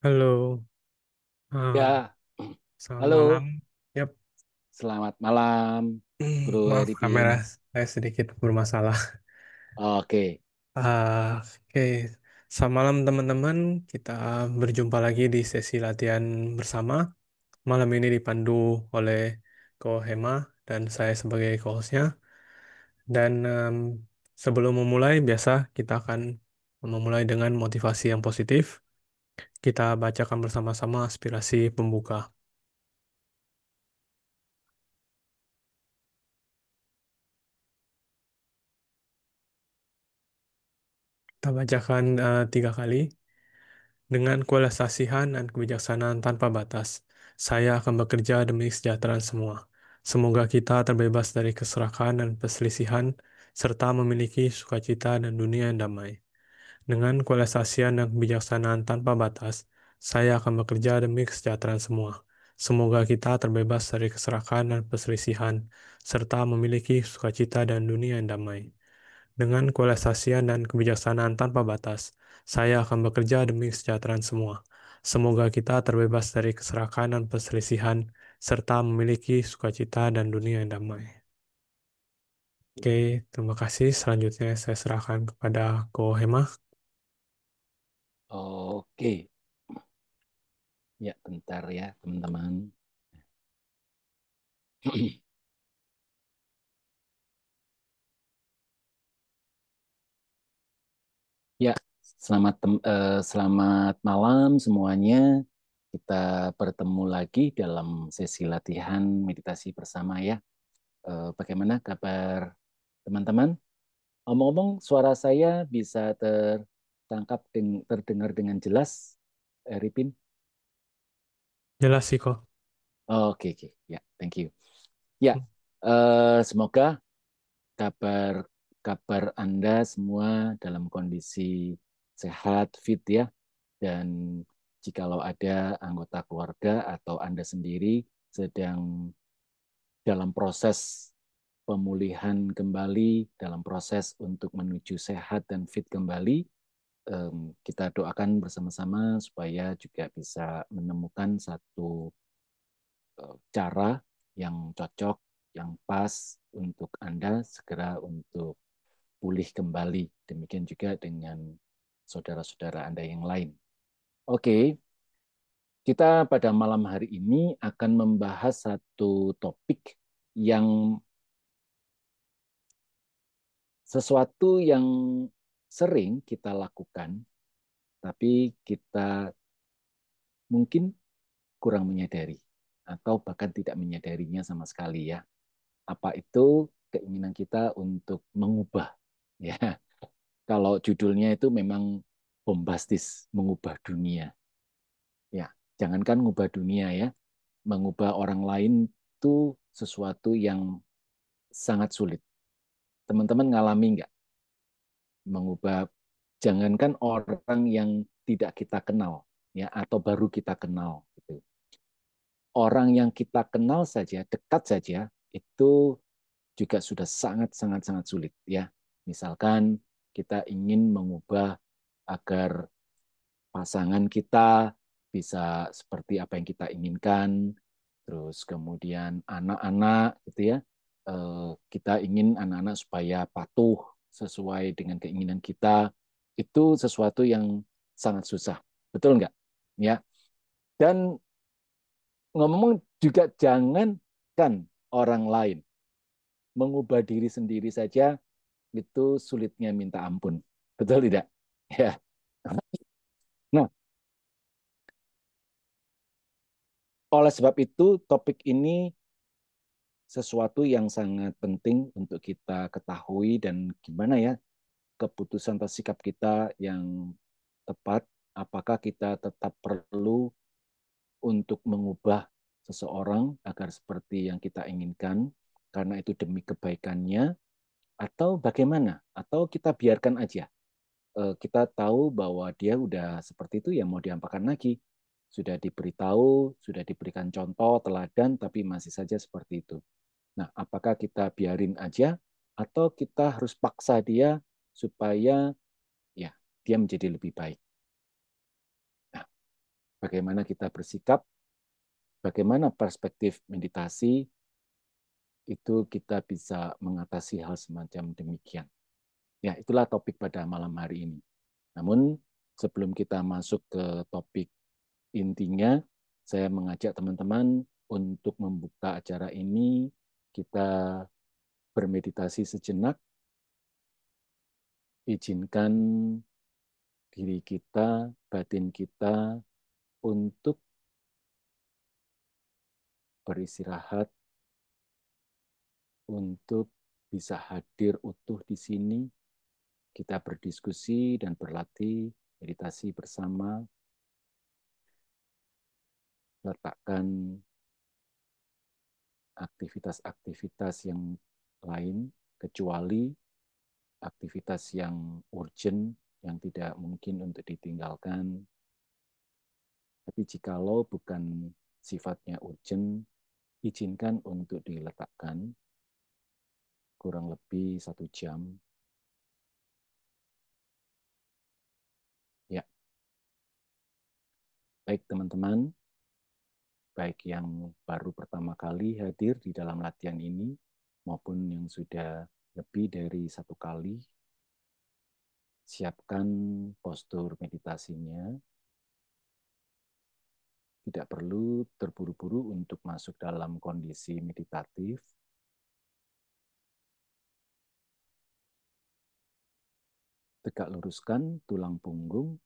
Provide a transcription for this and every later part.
Halo, ah, Ya, selamat malam. halo, Yap, selamat malam, Bro maaf Eripin. kamera saya sedikit bermasalah. Oke, Oke, selamat malam teman-teman. Kita berjumpa lagi di sesi latihan bersama. Malam ini dipandu oleh Ko Hema dan saya sebagai co-hostnya. Dan sebelum memulai, biasa kita akan memulai dengan motivasi yang positif. Kita bacakan bersama-sama aspirasi pembuka. Kita bacakan 3 kali. Dengan kualitas kasihan dan kebijaksanaan tanpa batas, saya akan bekerja demi kesejahteraan semua. Semoga kita terbebas dari keserakahan dan perselisihan, serta memiliki sukacita dan dunia yang damai. Dengan kualitas kasihan dan kebijaksanaan tanpa batas, saya akan bekerja demi kesejahteraan semua. Semoga kita terbebas dari keserakahan dan perselisihan, serta memiliki sukacita dan dunia yang damai. Dengan kualitasasian dan kebijaksanaan tanpa batas, saya akan bekerja demi kesejahteraan semua. Semoga kita terbebas dari keserakahan dan perselisihan, serta memiliki sukacita dan dunia yang damai. Oke, terima kasih. Selanjutnya saya serahkan kepada Ko Hema. oke. Ya, bentar ya, teman-teman. Ya, selamat malam semuanya. Kita bertemu lagi dalam sesi latihan meditasi bersama ya. Bagaimana kabar teman-teman? Omong-omong, suara saya bisa terdengar dengan jelas, Ripin? Jelas sih kok. Oke, oke. Ya, thank you. Ya, semoga kabar kabar Anda semua dalam kondisi sehat, fit ya. Dan jikalau ada anggota keluarga atau Anda sendiri sedang dalam proses pemulihan kembali, dalam proses untuk menuju sehat dan fit kembali, kita doakan bersama-sama supaya juga bisa menemukan satu cara yang cocok, yang pas untuk Anda segera untuk pulih kembali. Demikian juga dengan saudara-saudara Anda yang lain. Oke, kita pada malam hari ini akan membahas satu topik yang sesuatu yang sering kita lakukan, tapi kita mungkin kurang menyadari atau bahkan tidak menyadarinya sama sekali ya. Apa itu keinginan kita untuk mengubah ya. Kalau judulnya itu memang bombastis, mengubah dunia. Ya, jangankan mengubah dunia ya, mengubah orang lain itu sesuatu yang sangat sulit. Teman-teman ngalami nggak mengubah, jangankan orang yang tidak kita kenal ya atau baru kita kenal gitu. Orang yang kita kenal saja, dekat saja itu juga sudah sangat sangat sangat sulit ya. Misalkan kita ingin mengubah agar pasangan kita bisa seperti apa yang kita inginkan, terus kemudian anak-anak gitu ya, kita ingin anak-anak supaya patuh sesuai dengan keinginan kita, itu sesuatu yang sangat susah, betul nggak? Ya, dan ngomong juga jangankan orang lain, mengubah diri sendiri saja itu sulitnya minta ampun, betul tidak? Ya. Nah, oleh sebab itu topik ini sesuatu yang sangat penting untuk kita ketahui dan gimana ya keputusan atau sikap kita yang tepat, apakah kita tetap perlu untuk mengubah seseorang agar seperti yang kita inginkan karena itu demi kebaikannya, atau bagaimana, atau kita biarkan aja. Kita tahu bahwa dia udah seperti itu, ya mau diapakan lagi, sudah diberitahu, sudah diberikan contoh teladan tapi masih saja seperti itu. Nah, apakah kita biarin aja atau kita harus paksa dia supaya ya dia menjadi lebih baik. Nah, bagaimana kita bersikap, bagaimana perspektif meditasi, itu kita bisa mengatasi hal semacam demikian. Ya, itulah topik pada malam hari ini. Namun, sebelum kita masuk ke topik intinya, saya mengajak teman-teman untuk membuka acara ini, kita bermeditasi sejenak, izinkan diri kita, batin kita untuk beristirahat, untuk bisa hadir utuh di sini, kita berdiskusi dan berlatih meditasi bersama, letakkan aktivitas-aktivitas yang lain, kecuali aktivitas yang urgent, yang tidak mungkin untuk ditinggalkan. Tapi jikalau bukan sifatnya urgent, izinkan untuk diletakkan kurang lebih 1 jam. Ya, baik teman-teman, baik yang baru pertama kali hadir di dalam latihan ini, maupun yang sudah lebih dari 1 kali, siapkan postur meditasinya. Tidak perlu terburu-buru untuk masuk dalam kondisi meditatif. Tegak luruskan tulang punggung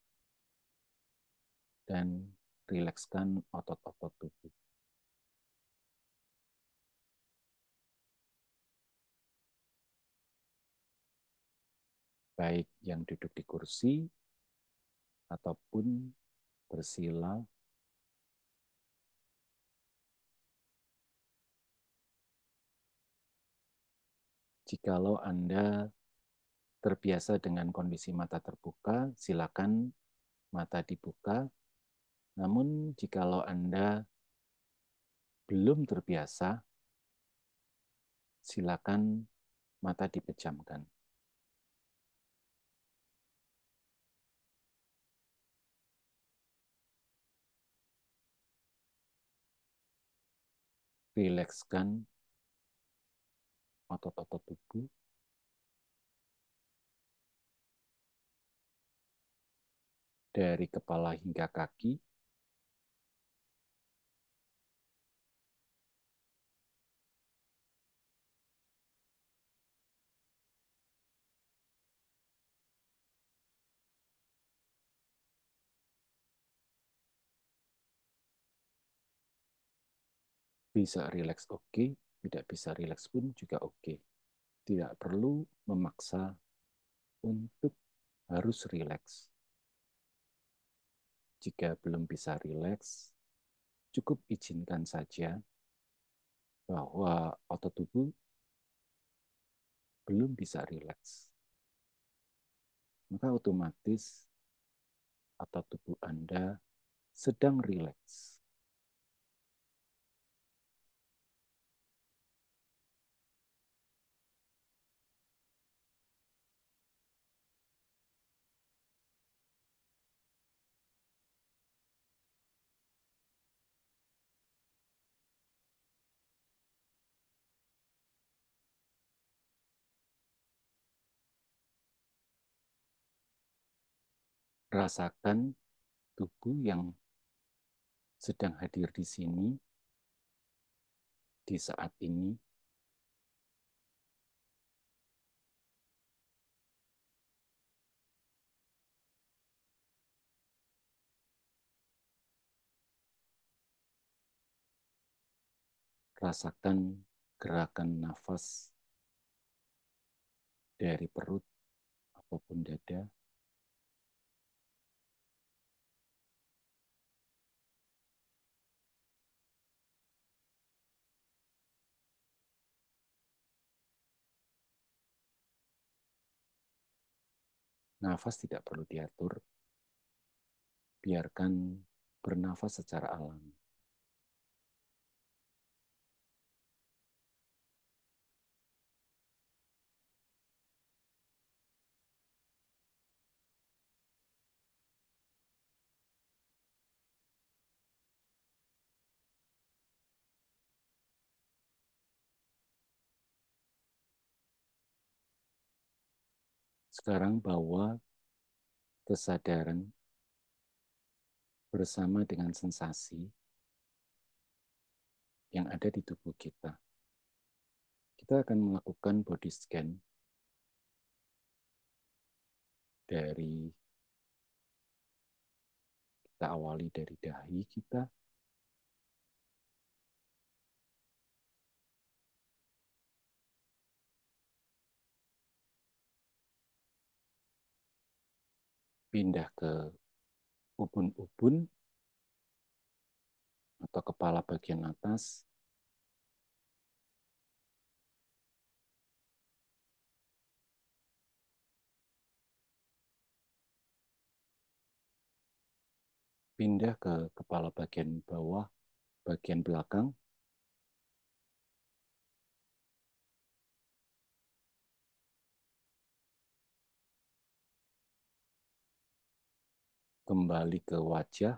dan rilekskan otot-otot tubuh. Baik yang duduk di kursi ataupun bersila. Jikalau Anda terbiasa dengan kondisi mata terbuka, silakan mata dibuka. Namun jikalau Anda belum terbiasa, silakan mata dipejamkan. Rilekskan otot-otot tubuh dari kepala hingga kaki. Bisa rileks oke, tidak bisa rileks pun juga oke. Tidak perlu memaksa untuk harus rileks. Jika belum bisa rileks, cukup izinkan saja bahwa otot tubuh belum bisa rileks. Maka otomatis otot tubuh Anda sedang rileks. Rasakan tubuh yang sedang hadir di sini, di saat ini. Rasakan gerakan nafas dari perut ataupun dada. Nafas tidak perlu diatur, biarkan bernafas secara alami. Sekarang bawa kesadaran bersama dengan sensasi yang ada di tubuh kita. Kita akan melakukan body scan dari kita awali dari dahi kita, pindah ke ubun-ubun atau kepala bagian atas, pindah ke kepala bagian bawah, bagian belakang, kembali ke wajah,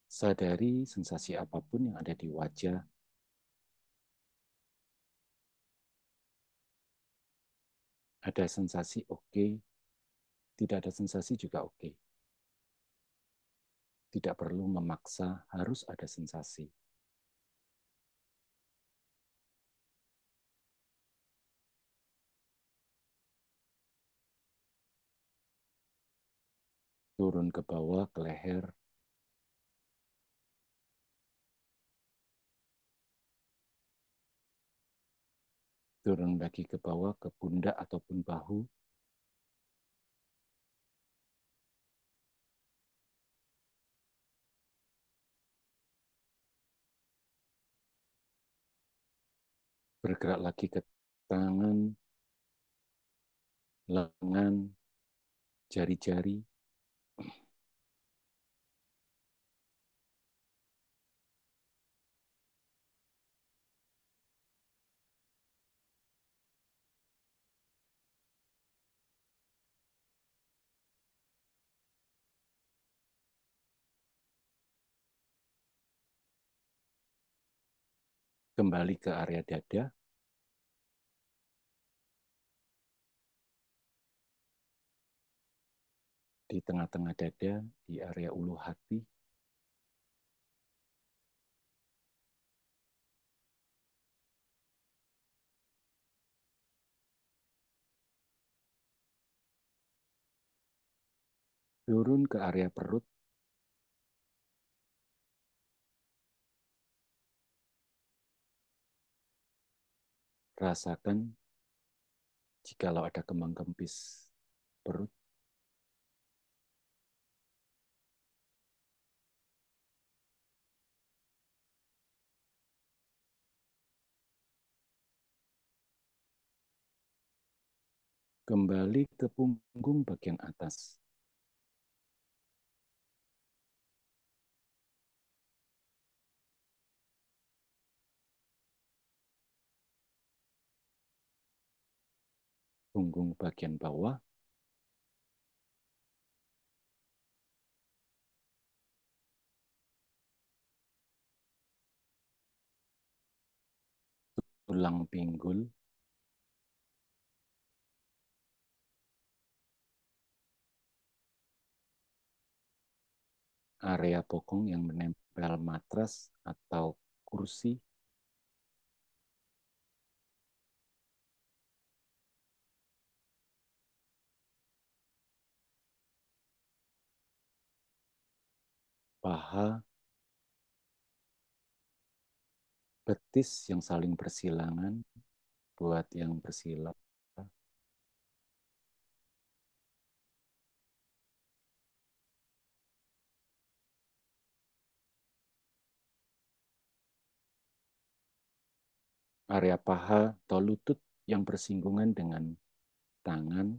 sadari sensasi apapun yang ada di wajah, ada sensasi oke, tidak ada sensasi juga oke. Tidak perlu memaksa harus ada sensasi. Turun ke bawah, ke leher, turun lagi ke bawah, ke pundak ataupun bahu, bergerak lagi ke tangan, lengan, jari-jari, kembali ke area dada, di tengah-tengah dada, di area ulu hati, turun ke area perut, rasakan jikalau ada kembang kempis perut, kembali ke punggung bagian atas, punggung bagian bawah, tulang pinggul, area bokong yang menempel matras atau kursi, paha, betis yang saling bersilangan, buat yang bersila, area paha atau lutut yang bersinggungan dengan tangan,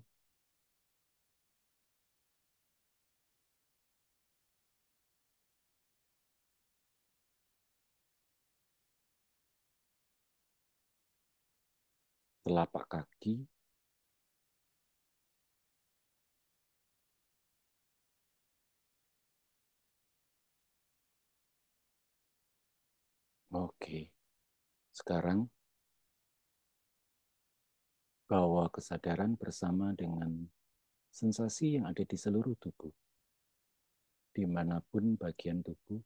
telapak kaki, Oke, sekarang bawa kesadaran bersama dengan sensasi yang ada di seluruh tubuh, dimanapun bagian tubuh.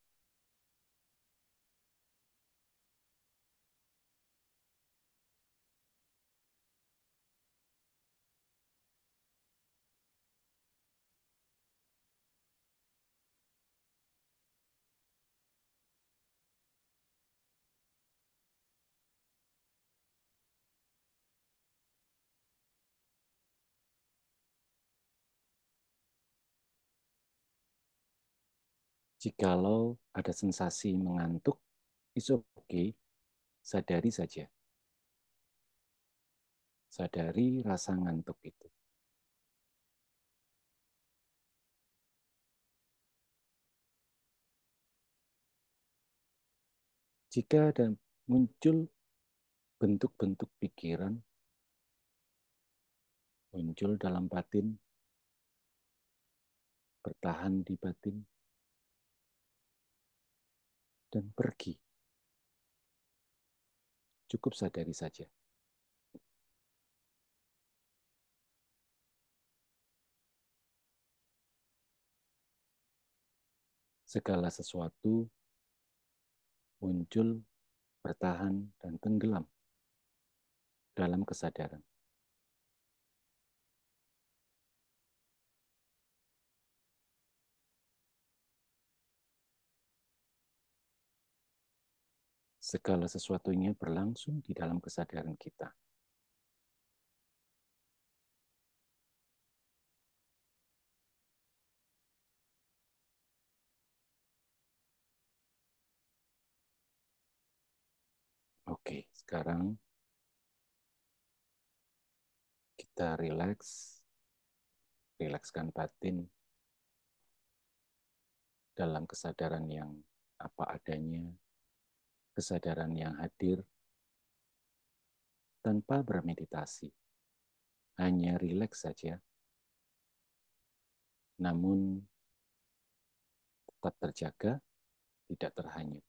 Jikalau ada sensasi mengantuk, it's okay, sadari saja. Sadari rasa ngantuk itu. Jika ada muncul bentuk-bentuk pikiran, muncul dalam batin, bertahan di batin, dan pergi, cukup sadari saja. Segala sesuatu muncul, bertahan, dan tenggelam dalam kesadaran. Segala sesuatunya berlangsung di dalam kesadaran kita. Oke, sekarang kita rileks, rilekskan batin dalam kesadaran yang apa adanya, kesadaran yang hadir tanpa bermeditasi. Hanya rileks saja, namun tetap terjaga, tidak terhanyut.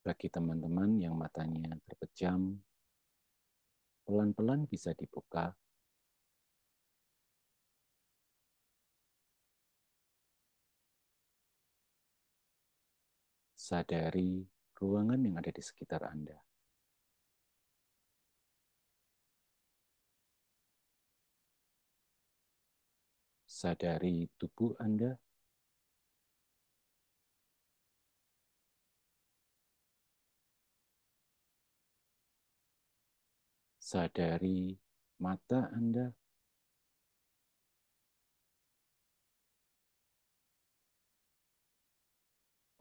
Bagi teman-teman yang matanya terpejam, pelan-pelan bisa dibuka. Sadari ruangan yang ada di sekitar Anda. Sadari tubuh Anda. Sadari mata Anda.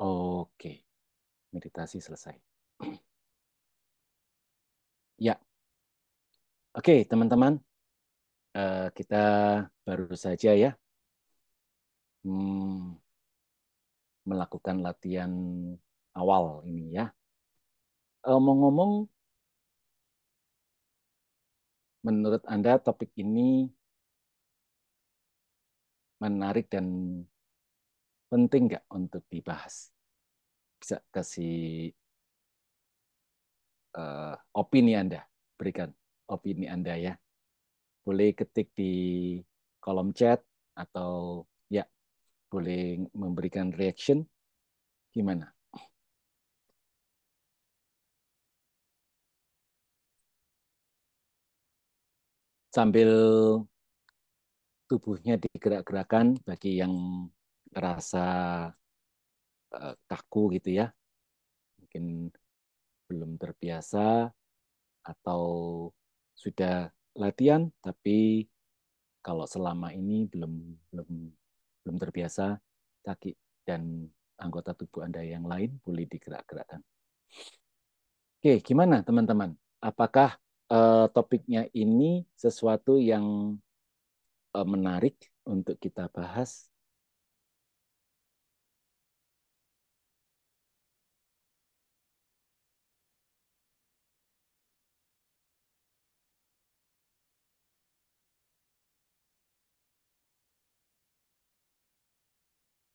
Oke, meditasi selesai. Ya, oke teman-teman, kita baru saja ya hmm, melakukan latihan awal ini ya. Ngomong-ngomong, menurut Anda topik ini menarik dan penting nggak untuk dibahas? Bisa kasih opini Anda, berikan opini Anda ya. Boleh ketik di kolom chat atau ya boleh memberikan reaction gimana? Sambil tubuhnya digerak-gerakan bagi yang rasa kaku gitu ya, mungkin belum terbiasa atau sudah latihan tapi kalau selama ini belum belum belum terbiasa, kaki dan anggota tubuh Anda yang lain boleh digerak-gerakkan. Oke, gimana teman-teman? Apakah topiknya ini sesuatu yang menarik untuk kita bahas?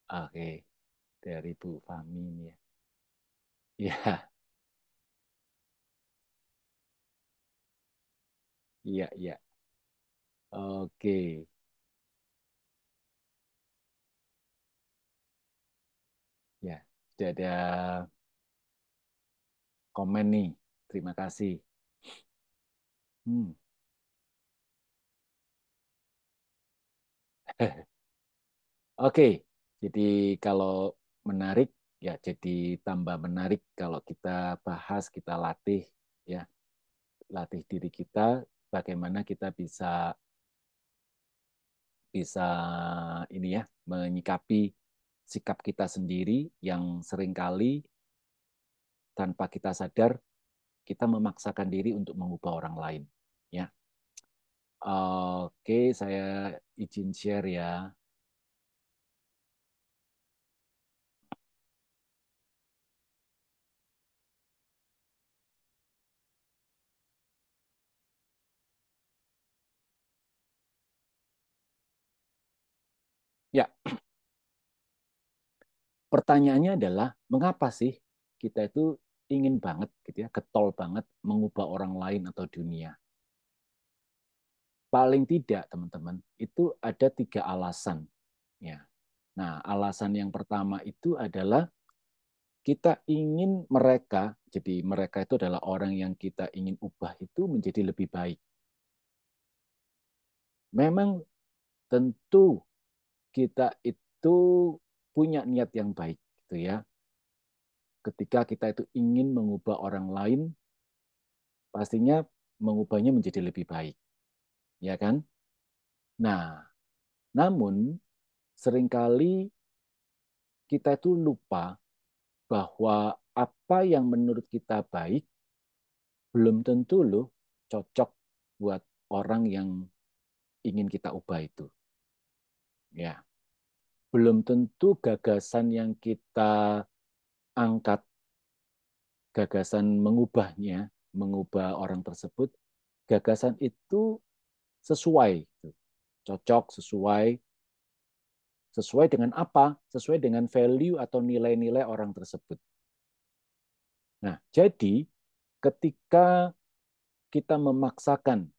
Oke, dari Bu Fahmi ini ya. Iya, iya, iya. Oke, ya. Sudah ada komen nih. Terima kasih. Hmm. Oke, jadi kalau menarik, ya jadi tambah menarik kalau kita bahas, kita latih, ya, latih diri kita, bagaimana kita bisa bisa ini ya menyikapi sikap kita sendiri yang seringkali tanpa kita sadar kita memaksakan diri untuk mengubah orang lain. Ya, oke, saya izin share ya. Ya, pertanyaannya adalah mengapa sih kita itu ingin banget gitu ya, getol banget mengubah orang lain atau dunia. Paling tidak teman-teman itu ada 3 alasan. Ya. Nah, alasan yang pertama itu adalah kita ingin mereka, jadi mereka itu adalah orang yang kita ingin ubah itu menjadi lebih baik. Memang tentu kita itu punya niat yang baik gitu ya. Ketika kita itu ingin mengubah orang lain, pastinya mengubahnya menjadi lebih baik, ya kan? Nah, namun seringkali kita itu lupa bahwa apa yang menurut kita baik belum tentu loh cocok buat orang yang ingin kita ubah itu. Ya, belum tentu gagasan yang kita angkat, gagasan mengubahnya, mengubah orang tersebut, gagasan itu sesuai, cocok, sesuai, sesuai dengan apa? Sesuai dengan value atau nilai-nilai orang tersebut. Nah, jadi ketika kita memaksakan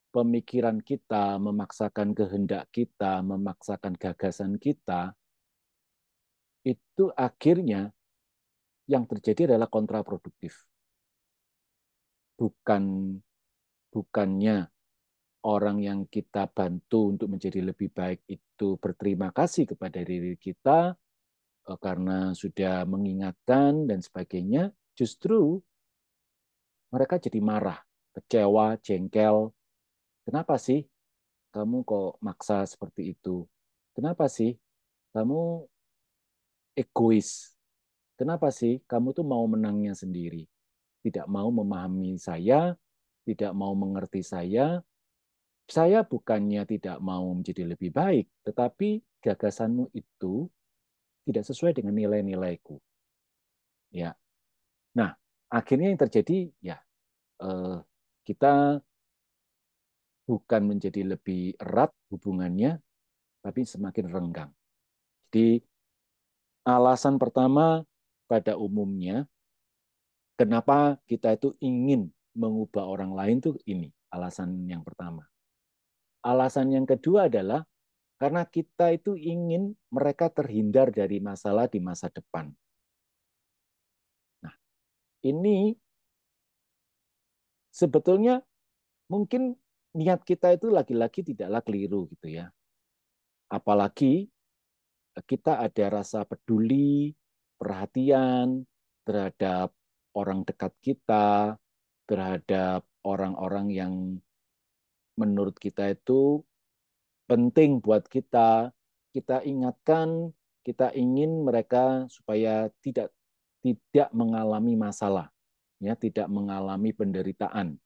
pemikiran kita, memaksakan kehendak kita, memaksakan gagasan kita, itu akhirnya yang terjadi adalah kontraproduktif. Bukan bukannya orang yang kita bantu untuk menjadi lebih baik itu berterima kasih kepada diri kita karena sudah mengingatkan dan sebagainya, justru mereka jadi marah, kecewa, jengkel. Kenapa sih kamu kok maksa seperti itu? Kenapa sih kamu egois? Kenapa sih kamu tuh mau menangnya sendiri? Tidak mau memahami saya, tidak mau mengerti saya. Saya bukannya tidak mau menjadi lebih baik, tetapi gagasanmu itu tidak sesuai dengan nilai-nilaiku. Ya. Nah, akhirnya yang terjadi ya eh, kita bukan menjadi lebih erat hubungannya, tapi semakin renggang. Jadi alasan pertama pada umumnya kenapa kita itu ingin mengubah orang lain tuh ini alasan yang pertama. Alasan yang kedua adalah karena kita itu ingin mereka terhindar dari masalah di masa depan. Nah, ini sebetulnya mungkin niat kita itu lagi-lagi tidaklah keliru gitu ya. Apalagi kita ada rasa peduli, perhatian terhadap orang dekat kita, terhadap orang-orang yang menurut kita itu penting buat kita. Kita ingatkan, kita ingin mereka supaya tidak mengalami masalah, ya, tidak mengalami penderitaan.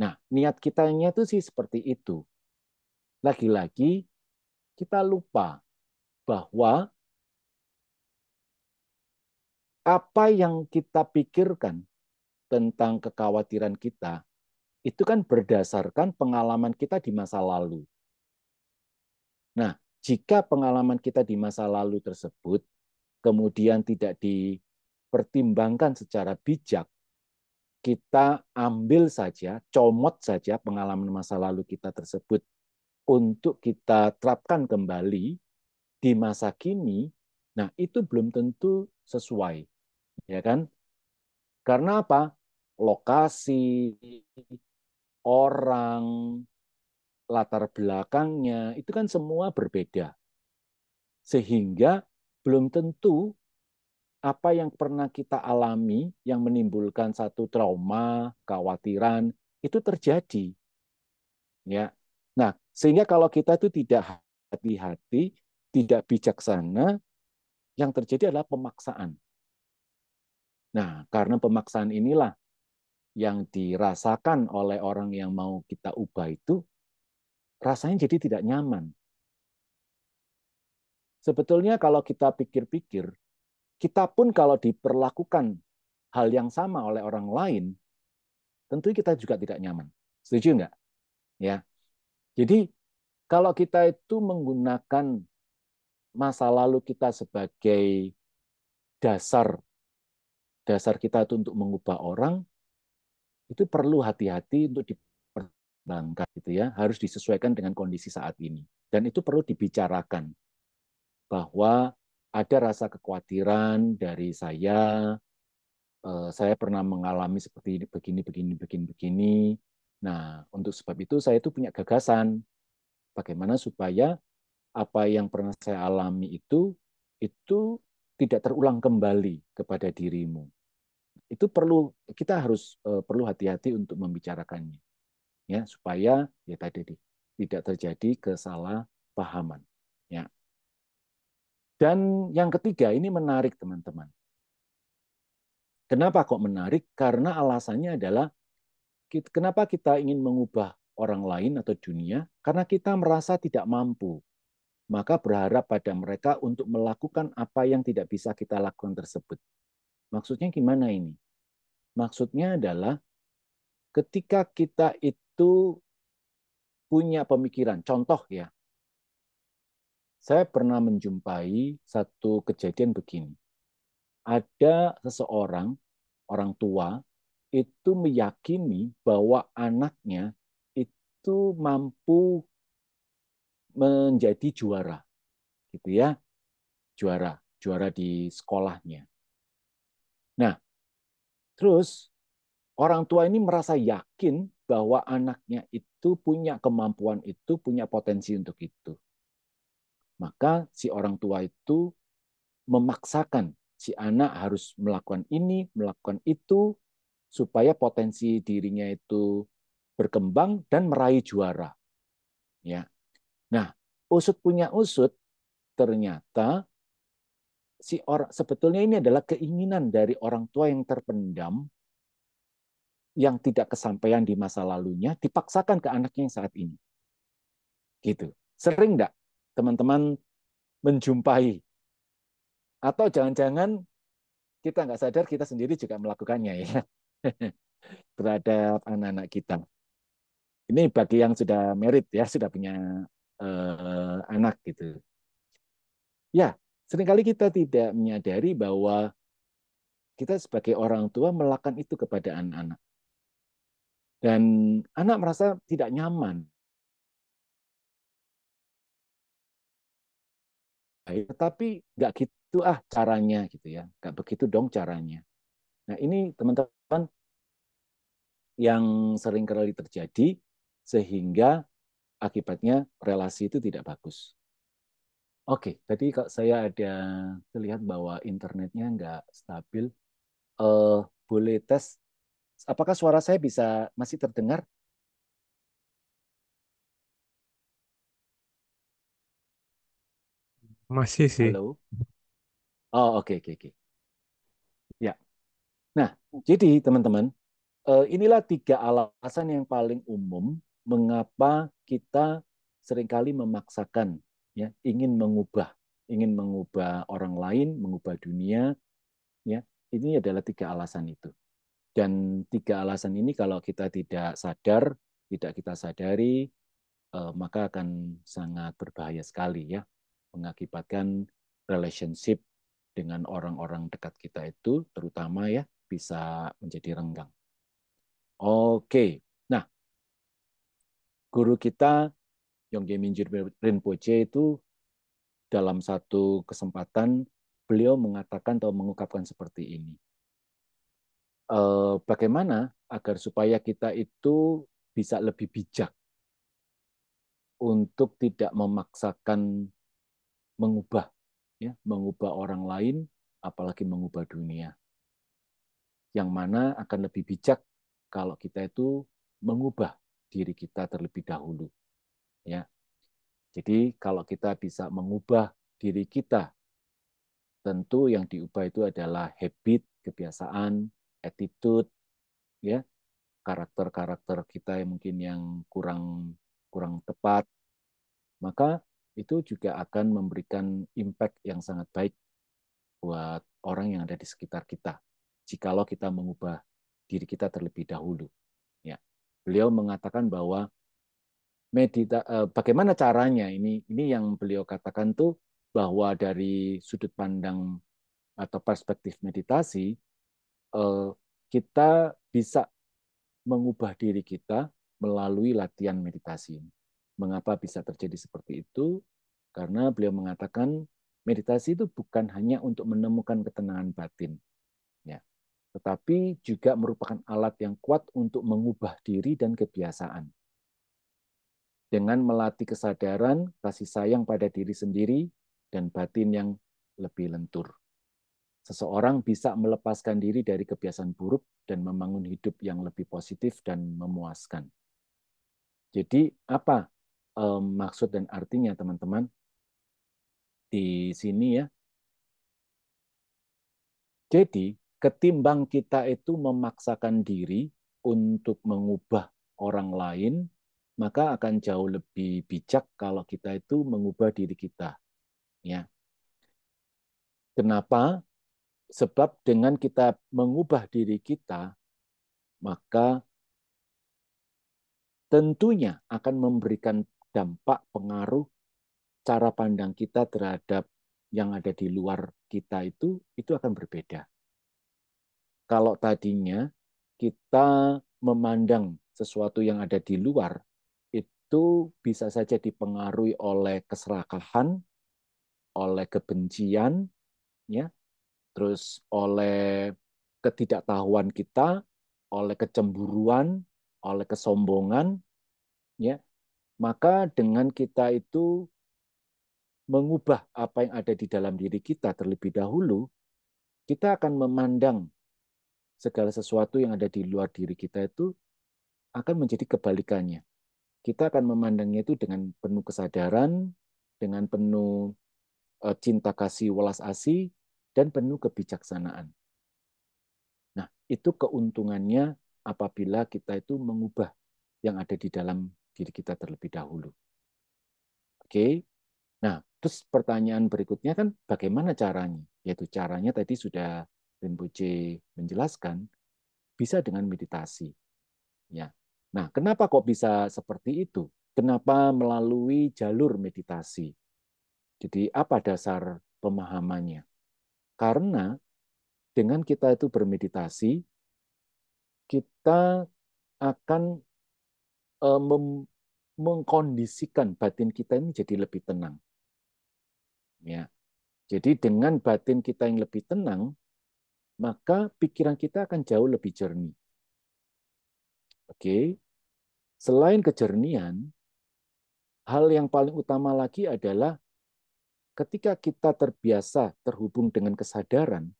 Nah, niat kitanya itu sih seperti itu. Lagi-lagi kita lupa bahwa apa yang kita pikirkan tentang kekhawatiran kita itu kan berdasarkan pengalaman kita di masa lalu. Nah, jika pengalaman kita di masa lalu tersebut kemudian tidak dipertimbangkan secara bijak, kita ambil saja, comot saja pengalaman masa lalu kita tersebut untuk kita terapkan kembali di masa kini, nah itu belum tentu sesuai, ya kan? Karena apa? Lokasi, orang, latar belakangnya, itu kan semua berbeda. Sehingga belum tentu apa yang pernah kita alami yang menimbulkan satu trauma, kekhawatiran, itu terjadi. Ya. Nah, sehingga kalau kita itu tidak hati-hati, tidak bijaksana, yang terjadi adalah pemaksaan. Nah, karena pemaksaan inilah yang dirasakan oleh orang yang mau kita ubah itu, rasanya jadi tidak nyaman. Sebetulnya kalau kita pikir-pikir, kita pun kalau diperlakukan hal yang sama oleh orang lain, tentu kita juga tidak nyaman. Setuju nggak? Ya. Jadi kalau kita itu menggunakan masa lalu kita sebagai dasar dasar kita itu untuk mengubah orang, itu perlu hati-hati untuk dipertimbangkan gitu ya, harus disesuaikan dengan kondisi saat ini. Dan itu perlu dibicarakan bahwa ada rasa kekhawatiran dari saya pernah mengalami seperti ini, begini, begini, begini, begini. Nah, untuk sebab itu saya itu punya gagasan bagaimana supaya apa yang pernah saya alami itu tidak terulang kembali kepada dirimu. Itu perlu kita harus perlu hati-hati untuk membicarakannya ya supaya ya tadi tidak terjadi kesalahpahaman ya. Dan yang ketiga ini menarik teman-teman. Kenapa kok menarik? Karena alasannya adalah kenapa kita ingin mengubah orang lain atau dunia? Karena kita merasa tidak mampu. Maka berharap pada mereka untuk melakukan apa yang tidak bisa kita lakukan tersebut. Maksudnya gimana ini? Maksudnya adalah ketika kita itu punya pemikiran, contoh ya, saya pernah menjumpai satu kejadian begini. Ada seseorang, orang tua, itu meyakini bahwa anaknya itu mampu menjadi juara, gitu ya, juara, juara di sekolahnya. Nah, terus orang tua ini merasa yakin bahwa anaknya itu punya kemampuan itu, punya potensi untuk itu. Maka si orang tua itu memaksakan si anak harus melakukan ini, melakukan itu, supaya potensi dirinya itu berkembang dan meraih juara. Ya. Nah, usut punya usut, ternyata si orang sebetulnya ini adalah keinginan dari orang tua yang terpendam, yang tidak kesampaian di masa lalunya, dipaksakan ke anaknya yang saat ini. Gitu. Sering enggak teman-teman menjumpai? Atau jangan-jangan kita nggak sadar kita sendiri juga melakukannya ya terhadap anak-anak kita. Ini bagi yang sudah merit ya, sudah punya anak gitu. Ya, seringkali kita tidak menyadari bahwa kita sebagai orang tua melakukan itu kepada anak-anak. Dan anak merasa tidak nyaman. Tetapi nggak gitu caranya gitu ya. Nggak begitu dong caranya. Nah ini teman-teman yang sering kali terjadi sehingga akibatnya relasi itu tidak bagus. Oke, tadi kalau saya ada terlihat bahwa internetnya nggak stabil. Eh, boleh tes, apakah suara saya bisa masih terdengar? Masih sih. Halo? Oh, oke, oke, oke. Ya. Nah, jadi teman-teman, inilah tiga alasan yang paling umum mengapa kita seringkali memaksakan, ya, ingin mengubah orang lain, mengubah dunia, ya. Ini adalah tiga alasan itu. Dan tiga alasan ini kalau kita tidak sadar, tidak kita sadari, maka akan sangat berbahaya sekali ya, mengakibatkan relationship dengan orang-orang dekat kita itu terutama ya bisa menjadi renggang. Oke, nah guru kita Yongge Mingyur Rinpoche itu dalam satu kesempatan beliau mengatakan atau mengungkapkan seperti ini. Bagaimana agar supaya kita itu bisa lebih bijak untuk tidak memaksakan mengubah ya, mengubah orang lain apalagi mengubah dunia. Yang mana akan lebih bijak kalau kita itu mengubah diri kita terlebih dahulu ya. Jadi kalau kita bisa mengubah diri kita, tentu yang diubah itu adalah habit, kebiasaan, attitude, ya, karakter-karakter kita yang mungkin yang kurang kurang tepat, maka itu juga akan memberikan impact yang sangat baik buat orang yang ada di sekitar kita. Jikalau kita mengubah diri kita terlebih dahulu, ya. Beliau mengatakan bahwa bagaimana caranya ini yang beliau katakan tuh bahwa dari sudut pandang atau perspektif meditasi kita bisa mengubah diri kita melalui latihan meditasi. Mengapa bisa terjadi seperti itu? Karena beliau mengatakan meditasi itu bukan hanya untuk menemukan ketenangan batin, ya, tetapi juga merupakan alat yang kuat untuk mengubah diri dan kebiasaan. Dengan melatih kesadaran, kasih sayang pada diri sendiri, dan batin yang lebih lentur. Seseorang bisa melepaskan diri dari kebiasaan buruk dan membangun hidup yang lebih positif dan memuaskan. Jadi apa maksud dan artinya teman-teman di sini ya? Jadi ketimbang kita itu memaksakan diri untuk mengubah orang lain, maka akan jauh lebih bijak kalau kita itu mengubah diri kita. Ya, kenapa? Sebab dengan kita mengubah diri kita, maka tentunya akan memberikan dampak pengaruh cara pandang kita terhadap yang ada di luar kita itu akan berbeda. Kalau tadinya kita memandang sesuatu yang ada di luar itu bisa saja dipengaruhi oleh keserakahan, oleh kebencian, ya, terus oleh ketidaktahuan kita, oleh kecemburuan, oleh kesombongan, ya, maka dengan kita itu mengubah apa yang ada di dalam diri kita terlebih dahulu, kita akan memandang segala sesuatu yang ada di luar diri kita itu akan menjadi kebalikannya. Kita akan memandangnya itu dengan penuh kesadaran, dengan penuh cinta kasih welas asih, dan penuh kebijaksanaan. Nah, itu keuntungannya apabila kita itu mengubah yang ada di dalam diri kita terlebih dahulu. Oke. Nah, terus pertanyaan berikutnya kan bagaimana caranya? Yaitu caranya tadi sudah Rinpoche menjelaskan, bisa dengan meditasi. Ya. Nah, kenapa kok bisa seperti itu? Kenapa melalui jalur meditasi? Jadi apa dasar pemahamannya? Karena dengan kita itu bermeditasi, kita akan mengkondisikan batin kita ini jadi lebih tenang. Ya. Jadi dengan batin kita yang lebih tenang, maka pikiran kita akan jauh lebih jernih. Oke. Selain kejernihan, hal yang paling utama lagi adalah ketika kita terbiasa terhubung dengan kesadaran,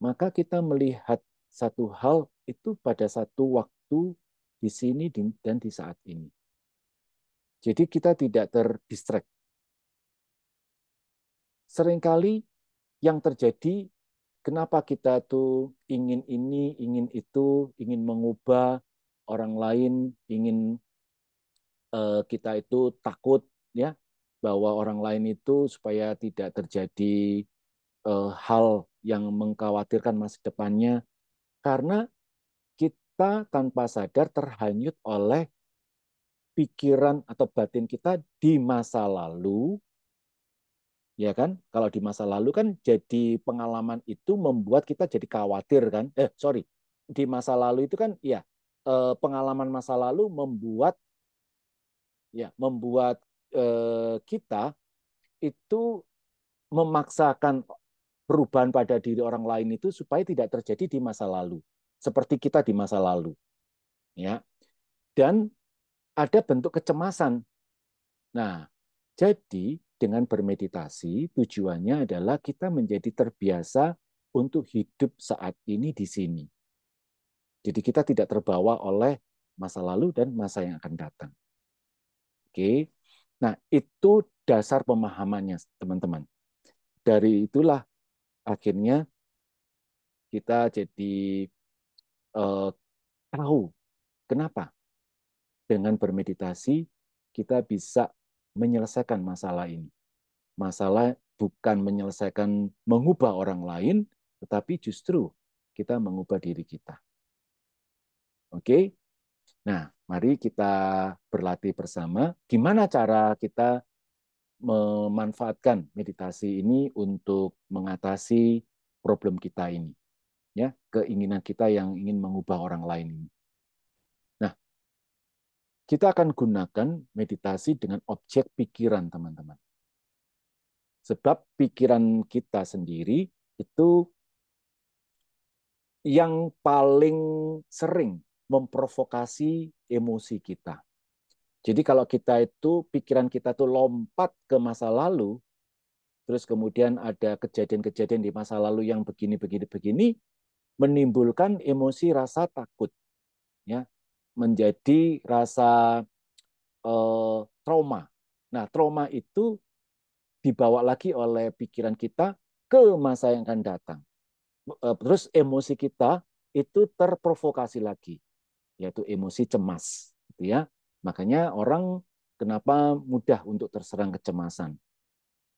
maka kita melihat satu hal itu pada satu waktu di sini dan di saat ini. Jadi kita tidak terdistract. Seringkali yang terjadi, kenapa kita tuh ingin ini, ingin itu, ingin mengubah orang lain, ingin kita itu takut ya bahwa orang lain itu supaya tidak terjadi hal yang mengkhawatirkan masa depannya karena kita tanpa sadar terhanyut oleh pikiran atau batin kita di masa lalu, ya kan? Kalau di masa lalu kan jadi pengalaman itu membuat kita jadi khawatir kan? Sorry, di masa lalu itu kan, ya pengalaman masa lalu membuat kita itu memaksakan perubahan pada diri orang lain itu supaya tidak terjadi di masa lalu, seperti kita di masa lalu, ya. Dan ada bentuk kecemasan. Nah, jadi dengan bermeditasi tujuannya adalah kita menjadi terbiasa untuk hidup saat ini di sini. Jadi kita tidak terbawa oleh masa lalu dan masa yang akan datang. Oke. Nah, itu dasar pemahamannya, teman-teman. Dari itulah akhirnya kita jadi eh, tahu kenapa dengan bermeditasi kita bisa menyelesaikan masalah ini. Masalah bukan menyelesaikan mengubah orang lain, tetapi justru kita mengubah diri kita. Oke? Nah, mari kita berlatih bersama gimana cara kita memanfaatkan meditasi ini untuk mengatasi problem kita ini, ya, keinginan kita yang ingin mengubah orang lain ini. Nah, kita akan gunakan meditasi dengan objek pikiran, teman-teman. Sebab pikiran kita sendiri itu yang paling sering memprovokasi emosi kita. Jadi kalau kita itu, pikiran kita tuh lompat ke masa lalu, terus kemudian ada kejadian-kejadian di masa lalu yang begini, begini, begini, menimbulkan emosi rasa takut, ya, menjadi rasa trauma. Nah, trauma itu dibawa lagi oleh pikiran kita ke masa yang akan datang. Terus emosi kita itu terprovokasi lagi, yaitu emosi cemas, gitu ya. Makanya orang kenapa mudah untuk terserang kecemasan,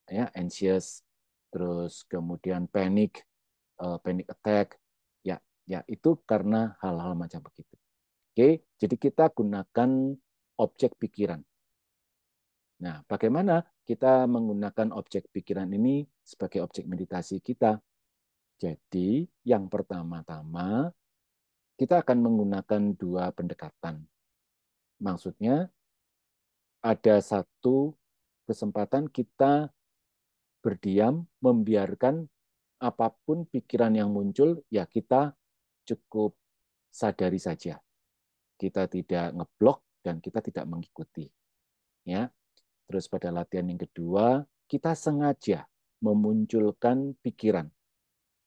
ya, anxious, terus kemudian panic attack, ya, ya itu karena hal-hal macam begitu. Oke, jadi kita gunakan objek pikiran. Nah, bagaimana kita menggunakan objek pikiran ini sebagai objek meditasi kita? Jadi, yang pertama-tama kita akan menggunakan dua pendekatan. Maksudnya, ada satu kesempatan kita berdiam, membiarkan apapun pikiran yang muncul, ya kita cukup sadari saja. Kita tidak ngeblok dan kita tidak mengikuti. Ya. Terus pada latihan yang kedua, kita sengaja memunculkan pikiran.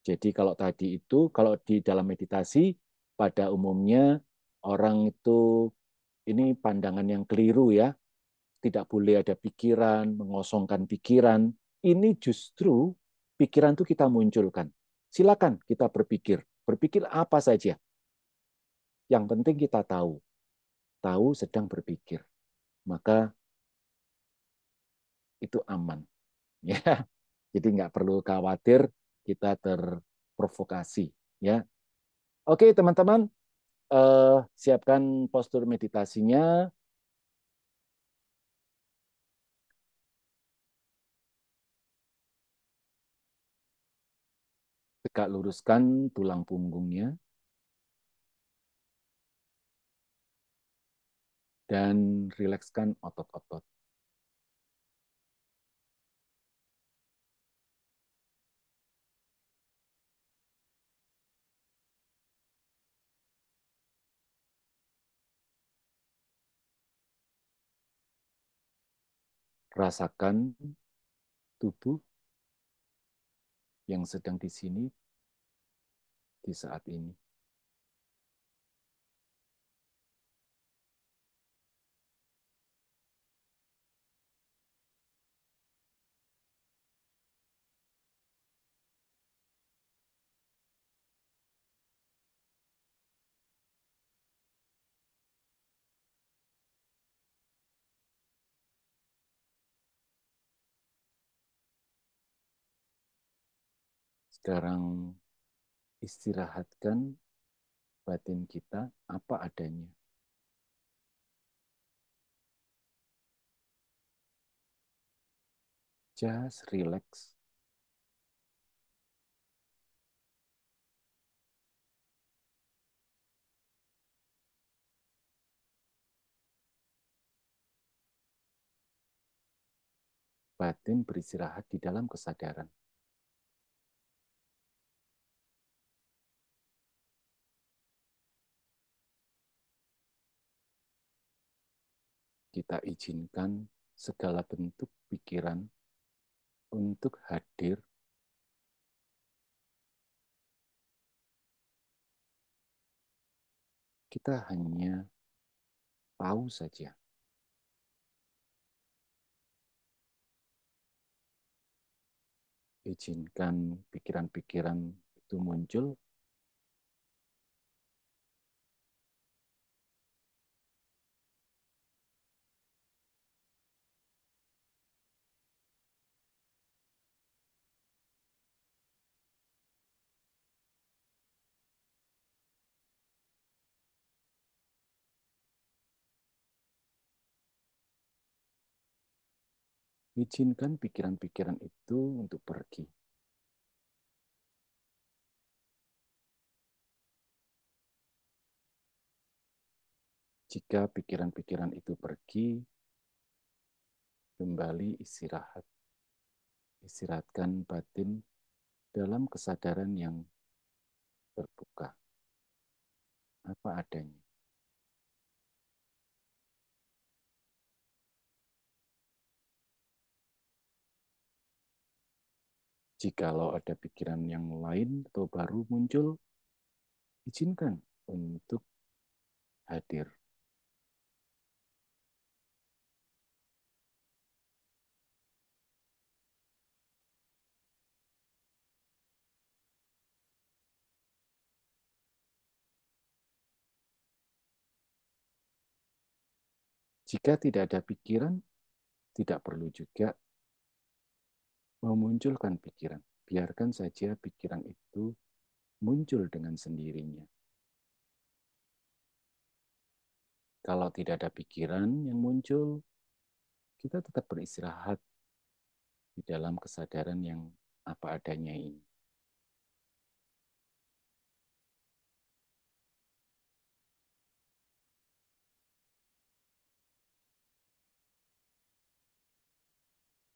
Jadi kalau tadi itu, kalau di dalam meditasi, pada umumnya orang itu ini pandangan yang keliru ya, tidak boleh ada pikiran, mengosongkan pikiran. Ini justru pikiran itu kita munculkan. Silakan kita berpikir. Berpikir apa saja. Yang penting kita tahu sedang berpikir. Maka itu aman. Ya, jadi nggak perlu khawatir kita terprovokasi. Ya, oke teman-teman, siapkan postur meditasinya. Tegak luruskan tulang punggungnya dan rilekskan otot-otot. Rasakan tubuh yang sedang di sini di saat ini. Sekarang istirahatkan batin kita apa adanya. Just relax. Batin beristirahat di dalam kesadaran. Kita izinkan segala bentuk pikiran untuk hadir. Kita hanya tahu saja. Izinkan pikiran-pikiran itu muncul. Izinkan pikiran-pikiran itu untuk pergi. Jika pikiran-pikiran itu pergi, kembali istirahat. Istirahatkan batin dalam kesadaran yang terbuka. Apa adanya. Jikalau ada pikiran yang lain atau baru muncul, izinkan untuk hadir. Jika tidak ada pikiran, tidak perlu juga memunculkan pikiran. Biarkan saja pikiran itu muncul dengan sendirinya. Kalau tidak ada pikiran yang muncul, kita tetap beristirahat di dalam kesadaran yang apa adanya ini.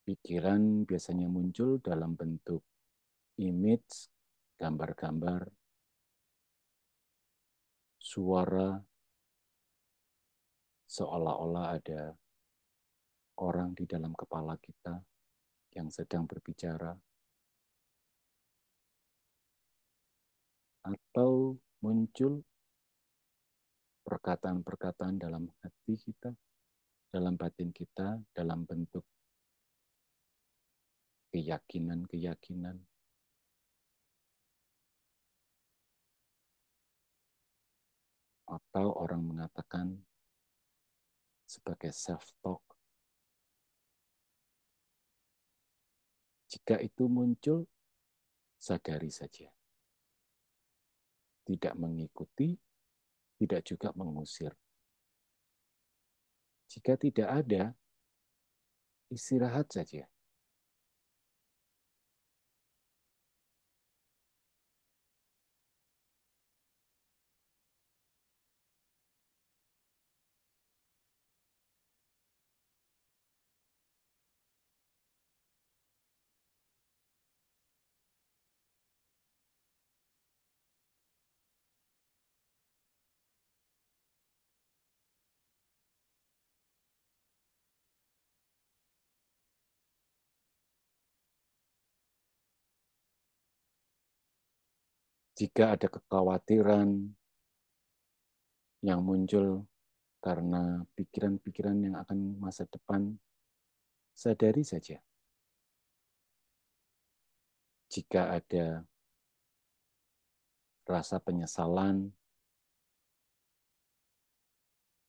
Pikiran biasanya muncul dalam bentuk image, gambar-gambar, suara, seolah-olah ada orang di dalam kepala kita yang sedang berbicara, atau muncul perkataan-perkataan dalam hati kita, dalam batin kita, dalam bentuk keyakinan-keyakinan, atau orang mengatakan sebagai self-talk. Jika itu muncul, sadari saja. Tidak mengikuti, tidak juga mengusir. Jika tidak ada, istirahat saja. Jika ada kekhawatiran yang muncul karena pikiran-pikiran yang akan masa depan, sadari saja. Jika ada rasa penyesalan,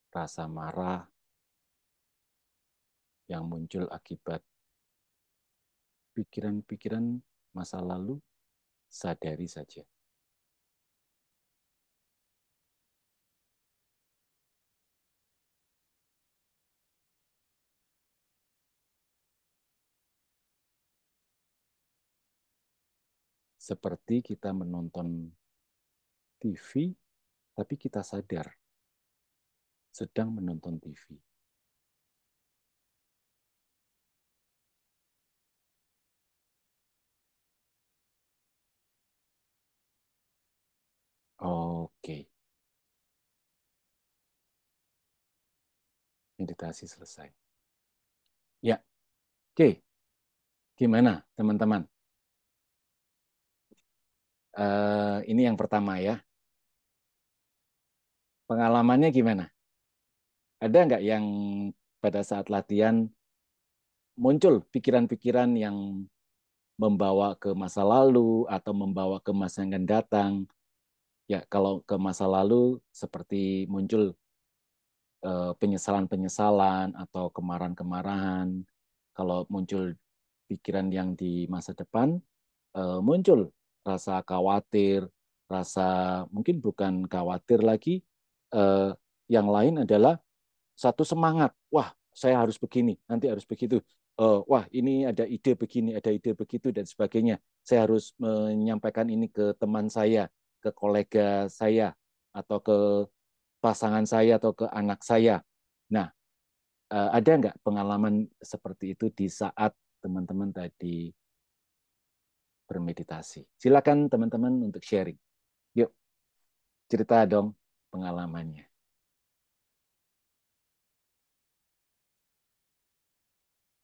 rasa marah yang muncul akibat pikiran-pikiran masa lalu, sadari saja. seperti kita menonton TV, tapi kita sadar sedang menonton TV. Oke, meditasi selesai. Ya, oke. Gimana, teman-teman? Ini yang pertama ya. Pengalamannya gimana? Ada nggak yang pada saat latihan muncul pikiran-pikiran yang membawa ke masa lalu atau membawa ke masa yang akan datang? Ya, kalau ke masa lalu seperti muncul penyesalan-penyesalan atau kemarahan-kemarahan. Kalau muncul pikiran yang di masa depan, muncul rasa khawatir, rasa mungkin bukan khawatir lagi, eh, yang lain adalah satu semangat. Wah, saya harus begini, nanti harus begitu. Wah, ini ada ide begini, ada ide begitu, dan sebagainya. Saya harus menyampaikan ini ke teman saya, ke kolega saya, atau ke pasangan saya, atau ke anak saya. Nah, ada nggak pengalaman seperti itu di saat teman-teman tadi bermeditasi? Silakan teman-teman untuk sharing. Yuk, cerita dong pengalamannya.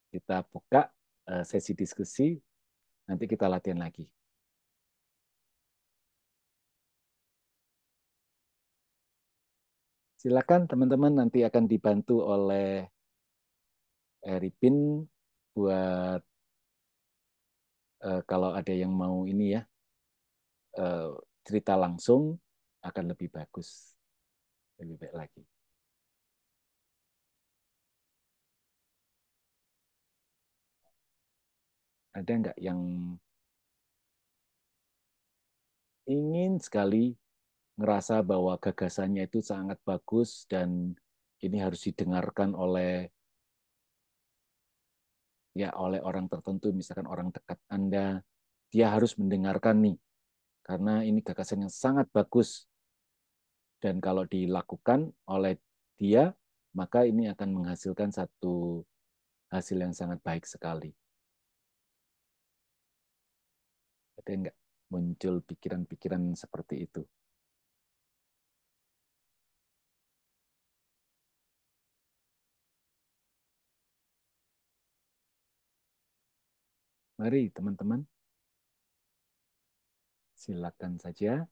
Kita buka sesi diskusi, nanti kita latihan lagi. Silakan teman-teman, nanti akan dibantu oleh Ripin buat kalau ada yang mau ini ya, eh, cerita langsung akan lebih bagus, lebih baik lagi. Ada nggak yang ingin sekali ngerasa bahwa gagasannya itu sangat bagus dan ini harus didengarkan oleh ya oleh orang tertentu, misalkan orang dekat Anda, dia harus mendengarkan nih karena ini gagasan yang sangat bagus dan kalau dilakukan oleh dia maka ini akan menghasilkan satu hasil yang sangat baik sekali. Ada nggak muncul pikiran-pikiran seperti itu? Mari teman-teman, silakan saja.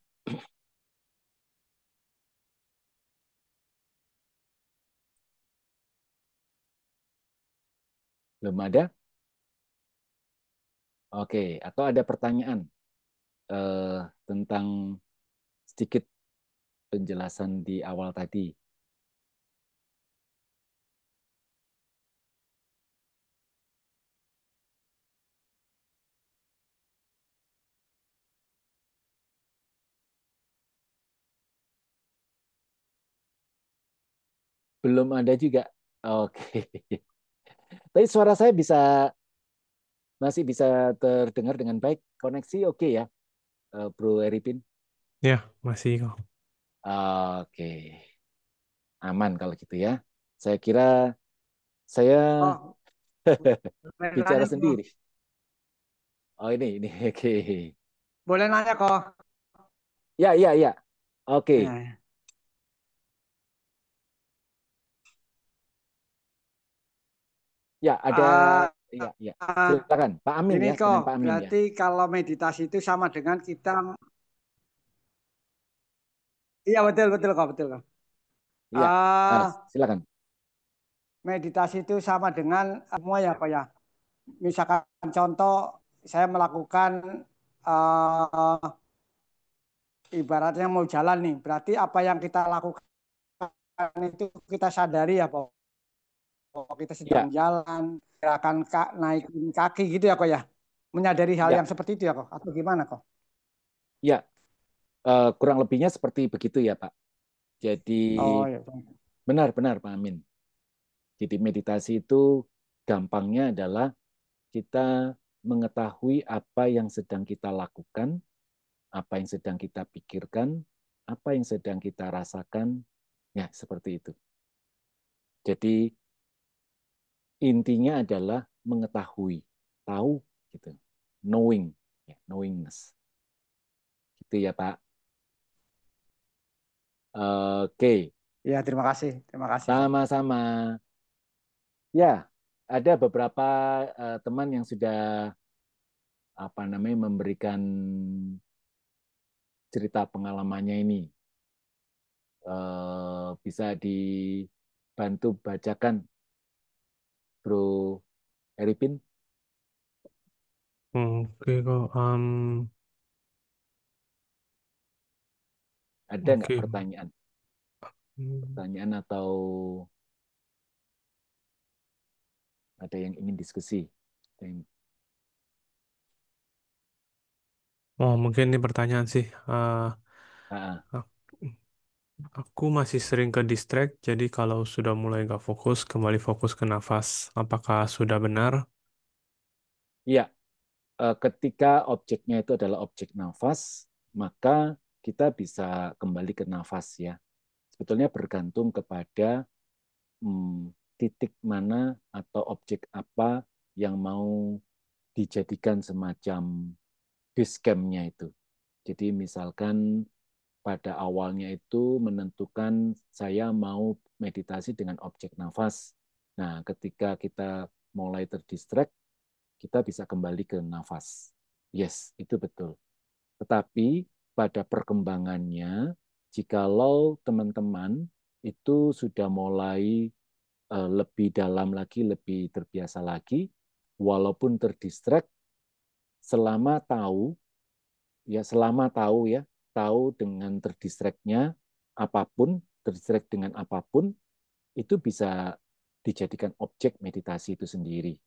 Belum ada? Oke, atau ada pertanyaan tentang sedikit penjelasan di awal tadi? Belum ada juga. Oke. Tapi suara saya masih bisa terdengar dengan baik. Koneksi oke ya, Bro Eripin? Ya, masih kok. Oke, aman kalau gitu ya. Saya kira saya Oh, boleh bicara nanya kok. sendiri. Oh ini oke. Boleh nanya kok. Ya ya ya. Oke. Ya. Ya ada. Ah, Ya ya. ah, Silakan Pak Amin ini ya, kok dengan Pak Amin ya. berarti kalau meditasi itu sama dengan kita. Iya betul betul kok betul kok. Iya. Ah, Silakan. meditasi itu sama dengan semua ya kok ya. Misalkan contoh saya melakukan ibaratnya mau jalan nih. Berarti apa yang kita lakukan itu kita sadari ya kok. Kita sedang Ya jalan, gerakan naik kaki gitu ya kok ya. Menyadari hal ya yang seperti itu ya kok. Atau gimana kok? ya. Kurang lebihnya seperti begitu ya Pak. Jadi Oh ya. benar-benar Pak Amin. Jadi meditasi itu gampangnya adalah kita mengetahui apa yang sedang kita lakukan, apa yang sedang kita pikirkan, apa yang sedang kita rasakan, ya seperti itu. Jadi intinya adalah mengetahui, tahu gitu, knowing, ya, knowingness. Gitu ya Pak. Oke, Ya, terima kasih. Terima kasih, Pak. sama-sama. Ya, ada beberapa teman yang sudah apa namanya memberikan cerita pengalamannya ini. Bisa dibantu bacakan, Bro Eripin. Oke kok. Ada nggak Oke. pertanyaan? Hmm, Pertanyaan atau ada yang ingin diskusi? Oh, mungkin ini pertanyaan sih. Ah, Ak- aku masih sering ke distract, jadi kalau sudah mulai nggak fokus, kembali fokus ke nafas. Apakah sudah benar? iya, ketika objeknya itu adalah objek nafas, maka kita bisa kembali ke nafas ya. Sebetulnya bergantung kepada titik mana atau objek apa yang mau dijadikan semacam base camp-nya itu. Jadi misalkan pada awalnya itu menentukan saya mau meditasi dengan objek nafas. Nah, ketika kita mulai terdistract, kita bisa kembali ke nafas. Yes, itu betul. Tetapi pada perkembangannya, jikalau teman-teman itu sudah mulai lebih dalam lagi, lebih terbiasa lagi, walaupun terdistract, selama tahu tahu dengan terdistractnya apapun, terdistract dengan apapun, itu bisa dijadikan objek meditasi itu sendiri.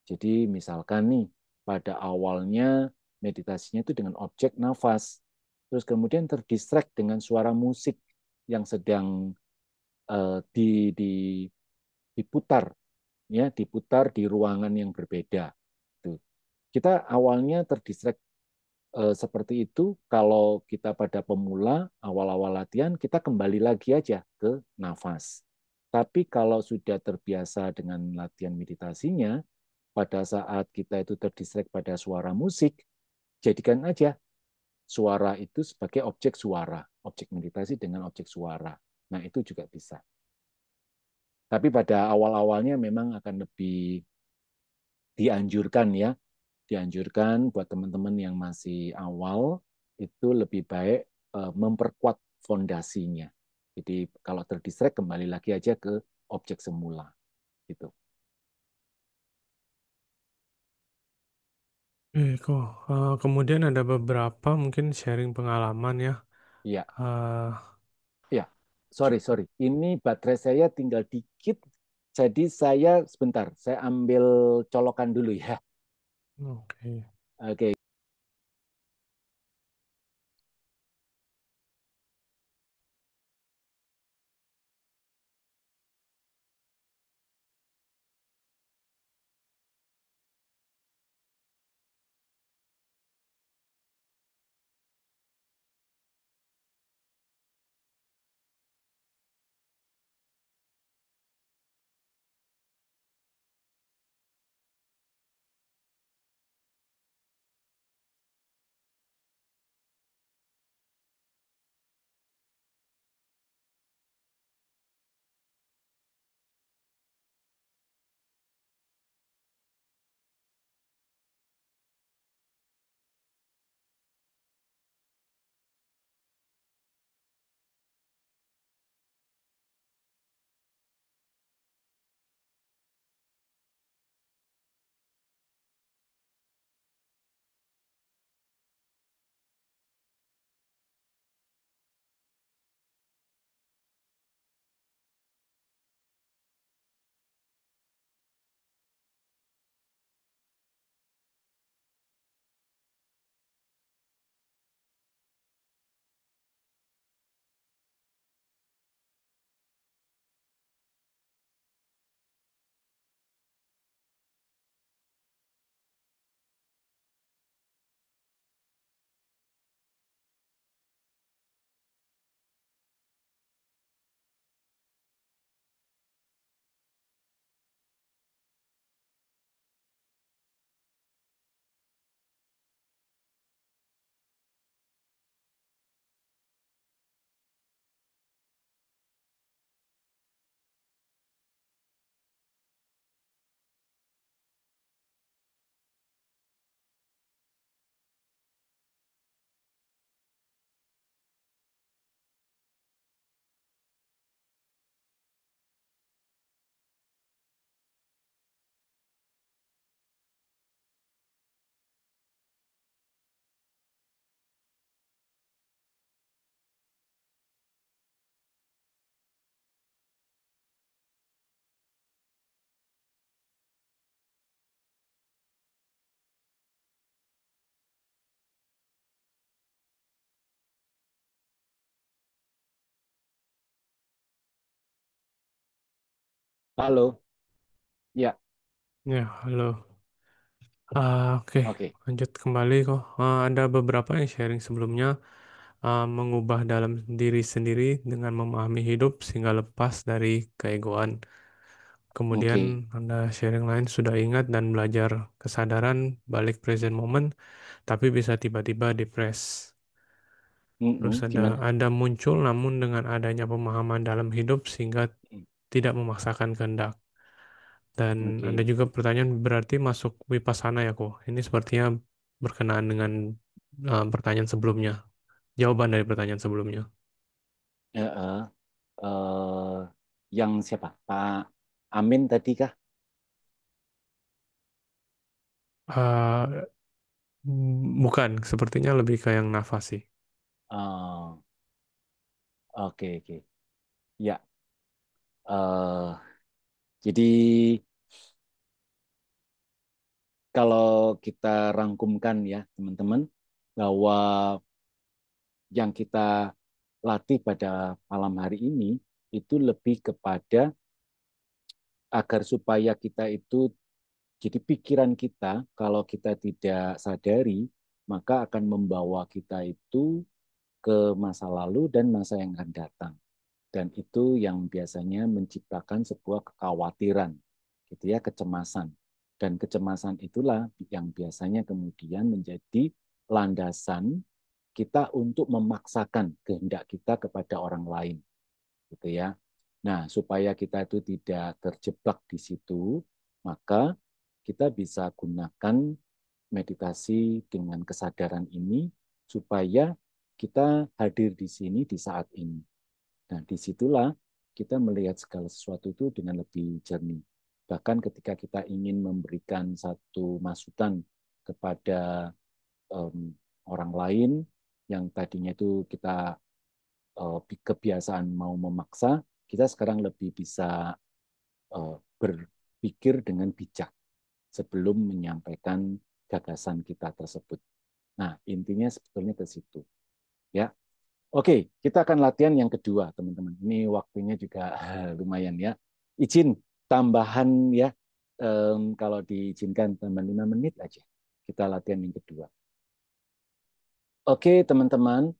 Jadi misalkan nih, pada awalnya meditasinya itu dengan objek nafas, terus kemudian terdistract dengan suara musik yang sedang di diputar, ya diputar di ruangan yang berbeda. Tuh. Kita awalnya terdistract seperti itu. Kalau kita pada pemula, awal-awal latihan, kita kembali lagi aja ke nafas. Tapi kalau sudah terbiasa dengan latihan meditasinya, pada saat kita itu terdistract pada suara musik, jadikan aja suara itu sebagai objek suara, objek meditasi dengan objek suara. Nah, itu juga bisa. Tapi pada awal-awalnya memang akan lebih dianjurkan ya, dianjurkan buat teman-teman yang masih awal itu lebih baik memperkuat fondasinya. Jadi kalau terdistract kembali lagi aja ke objek semula gitu. Kok. Kemudian ada beberapa mungkin sharing pengalaman ya. Iya, Eh, iya. Sorry. Ini baterai saya tinggal dikit. Jadi saya sebentar, saya ambil colokan dulu ya. oke. Oke. Halo, ya, Ya, halo. Oke, oke, lanjut kembali kok. Ada beberapa yang sharing sebelumnya, mengubah dalam diri sendiri dengan memahami hidup sehingga lepas dari keegoan. Kemudian oke. ada sharing lain sudah ingat dan belajar kesadaran balik present moment, tapi bisa tiba-tiba depres. Terus Gimana? ada muncul namun dengan adanya pemahaman dalam hidup sehingga Mm, tidak memaksakan kehendak. Dan ada Oke. juga pertanyaan berarti masuk Vipassana ya kok. Ini sepertinya berkenaan dengan pertanyaan sebelumnya. Jawaban dari pertanyaan sebelumnya. Eh, eh, eh, yang siapa? Pak Amin tadi kah? Eh, Bukan, sepertinya lebih ke yang nafas sih. Oh, oke, oke. Ya, eh, jadi kalau kita rangkumkan ya teman-teman, bahwa yang kita latih pada malam hari ini itu lebih kepada agar supaya kita itu, jadi pikiran kita kalau kita tidak sadari maka akan membawa kita itu ke masa lalu dan masa yang akan datang. Dan itu yang biasanya menciptakan sebuah kekhawatiran, gitu ya, kecemasan. Dan kecemasan itulah yang biasanya kemudian menjadi landasan kita untuk memaksakan kehendak kita kepada orang lain, gitu ya. Nah, supaya kita itu tidak terjebak di situ, maka kita bisa gunakan meditasi dengan kesadaran ini supaya kita hadir di sini di saat ini. Nah, disitulah kita melihat segala sesuatu itu dengan lebih jernih. Bahkan ketika kita ingin memberikan satu masukan kepada um, orang lain yang tadinya itu kita kebiasaan mau memaksa, kita sekarang lebih bisa berpikir dengan bijak sebelum menyampaikan gagasan kita tersebut. Nah, intinya sebetulnya ke situ. Ya, oke, kita akan latihan yang kedua, teman-teman. Ini waktunya juga lumayan ya. Izin tambahan ya, kalau diizinkan tambah 5 menit aja. Kita latihan yang kedua. Oke, teman-teman,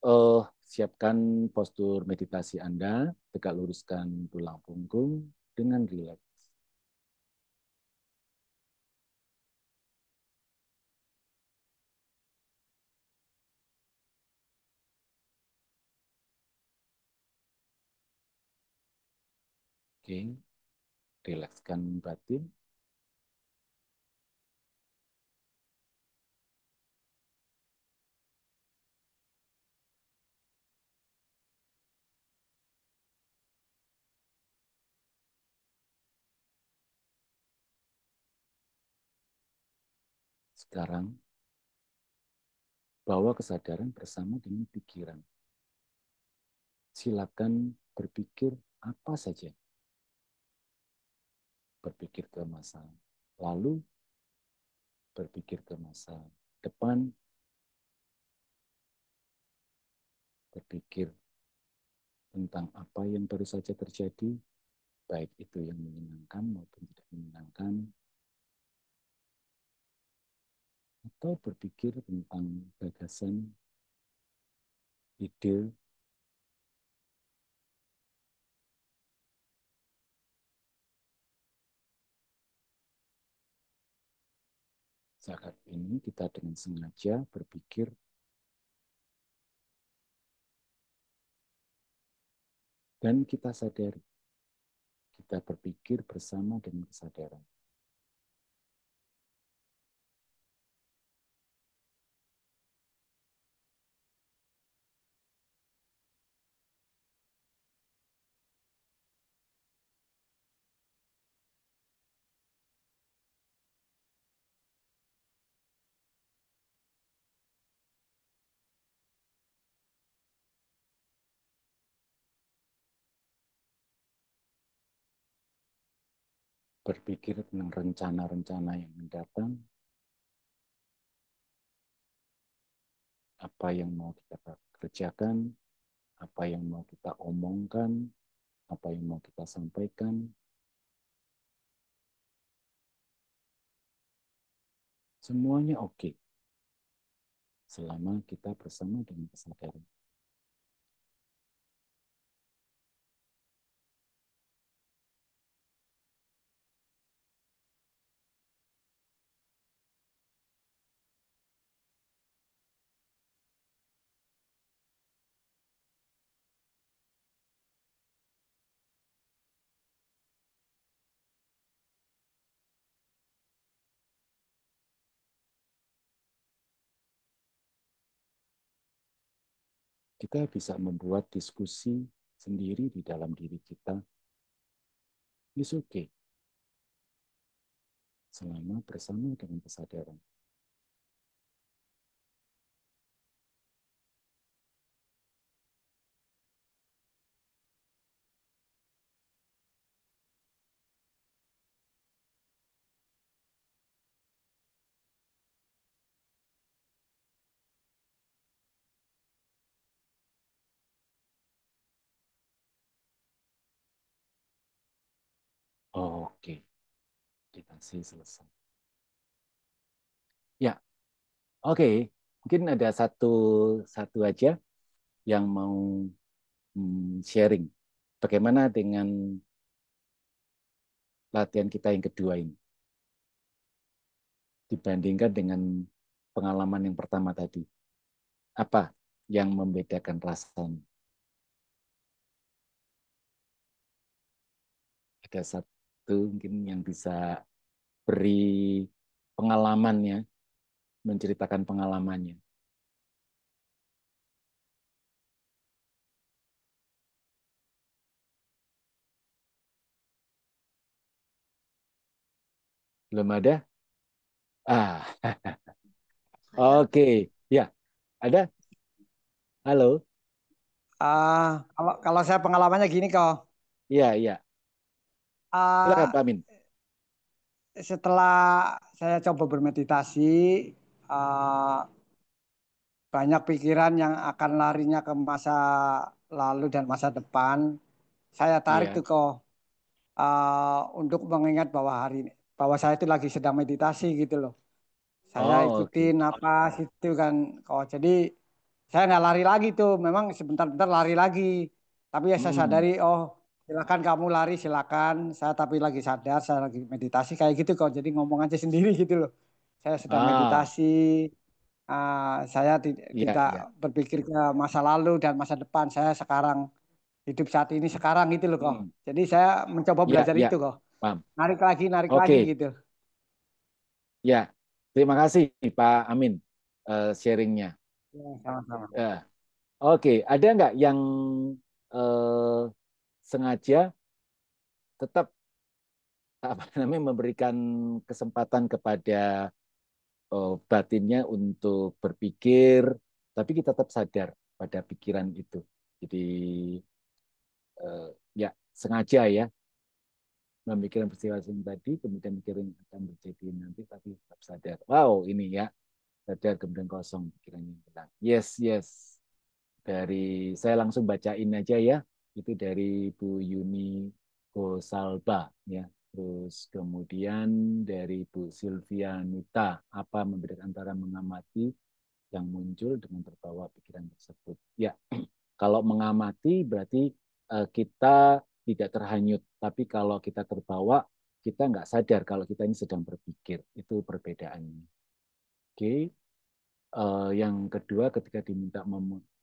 eh, siapkan postur meditasi Anda, tegak luruskan tulang punggung dengan rileks. Oke, rilekskan batin. Sekarang, bawa kesadaran bersama dengan pikiran. Silakan berpikir apa saja. Berpikir ke masa lalu, berpikir ke masa depan, berpikir tentang apa yang baru saja terjadi, baik itu yang menyenangkan maupun tidak menyenangkan, atau berpikir tentang gagasan, ide. Saat ini kita dengan sengaja berpikir dan kita sadari, kita berpikir bersama dengan kesadaran. Berpikir tentang rencana-rencana yang mendatang, apa yang mau kita kerjakan, apa yang mau kita omongkan, apa yang mau kita sampaikan, Semuanya oke selama kita bersama dengan kesadaran. Kita bisa membuat diskusi sendiri di dalam diri kita. It's okay. Selama bersama dengan kesadaran. Oke, meditasi selesai. Ya, oke. Mungkin ada satu satu aja yang mau sharing. Bagaimana dengan latihan kita yang kedua ini dibandingkan dengan pengalaman yang pertama tadi? Apa yang membedakan rasanya? Ada satu mungkin yang bisa beri pengalamannya, menceritakan pengalamannya. Belum ada? Ah, oke. Ya, ada? Halo? Kalau saya pengalamannya gini kok. Iya, iya. Silakan Ah, Pak Amin. Setelah saya coba bermeditasi, ah, banyak pikiran yang akan larinya ke masa lalu dan masa depan. Saya tarik tuh Iya. kok untuk mengingat bahwa hari ini, bahwa saya itu lagi sedang meditasi gitu loh. Saya Oh, oke. ikutin apa situ kan. Oh, jadi saya nggak lari lagi tuh. Memang sebentar-bentar lari lagi. Tapi ya saya Hmm. sadari, oh silakan kamu lari silakan. Saya tapi lagi sadar, saya lagi meditasi kayak gitu kok. Jadi ngomong aja sendiri gitu loh. Saya sedang Ah, meditasi. Saya iya, tidak iya. berpikir ke masa lalu dan masa depan. Saya sekarang hidup saat ini sekarang gitu loh kok. Hmm. Jadi saya mencoba Iya, belajar iya. itu kok. Paham. Narik lagi Oke, gitu. ya. Terima kasih Pak Amin sharingnya. Ya, sama-sama. Ya. Oke, ada nggak yang eh, sengaja tetap apa namanya memberikan kesempatan kepada batinnya untuk berpikir, tapi kita tetap sadar pada pikiran itu. Jadi ya sengaja ya memikirkan peristiwa yang tadi, kemudian mikirin akan terjadi nanti, tapi tetap sadar. Wow, ini ya sadar kemudian kosong pikirannya hilang. Yes, yes. Dari saya langsung bacain aja ya. Itu dari Bu Yuni Gosalba ya. Terus kemudian dari Bu Sylvia Nita, apa membedakan antara mengamati yang muncul dengan terbawa pikiran tersebut. Ya, kalau mengamati berarti kita tidak terhanyut, tapi kalau kita terbawa, kita nggak sadar kalau kita ini sedang berpikir. Itu perbedaannya. Oke. Yang kedua, ketika diminta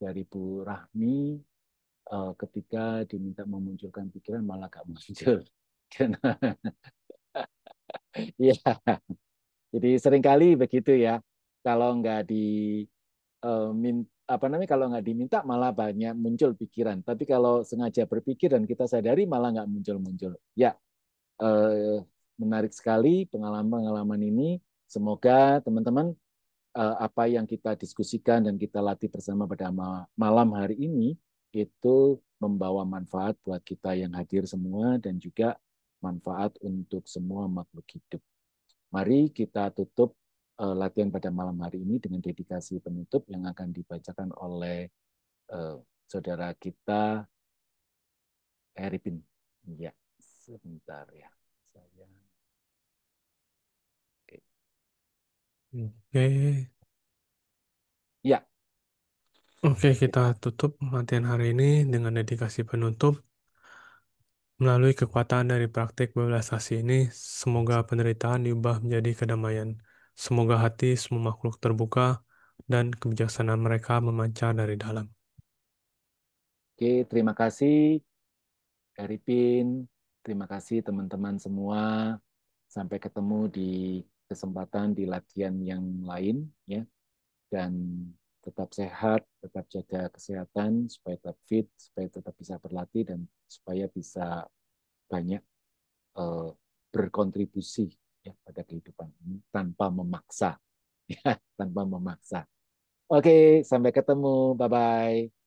dari Bu Rahmi, ketika diminta memunculkan pikiran malah nggak muncul. Iya, jadi seringkali begitu ya. Kalau nggak di apa namanya kalau nggak diminta malah banyak muncul pikiran. Tapi kalau sengaja berpikir dan kita sadari malah nggak muncul-muncul. Ya, eh, menarik sekali pengalaman-pengalaman ini. Semoga teman-teman apa yang kita diskusikan dan kita latih bersama pada malam hari ini itu membawa manfaat buat kita yang hadir semua dan juga manfaat untuk semua makhluk hidup. Mari kita tutup latihan pada malam hari ini dengan dedikasi penutup yang akan dibacakan oleh uh, saudara kita Eripin. Ya, sebentar ya. Saya. Oke. Oke, Ya, oke kita kita tutup latihan hari ini dengan dedikasi penutup. Melalui kekuatan dari praktik bebelasasi ini, semoga penderitaan diubah menjadi kedamaian. Semoga hati semua makhluk terbuka dan kebijaksanaan mereka memancar dari dalam. oke, terima kasih Arifin, terima kasih teman-teman semua. Sampai ketemu di kesempatan di latihan yang lain ya. Dan tetap sehat, tetap jaga kesehatan supaya tetap fit, supaya tetap bisa berlatih dan supaya bisa banyak eh, berkontribusi ya pada kehidupan ini tanpa memaksa ya, tanpa memaksa. Oke, sampai ketemu. Bye bye.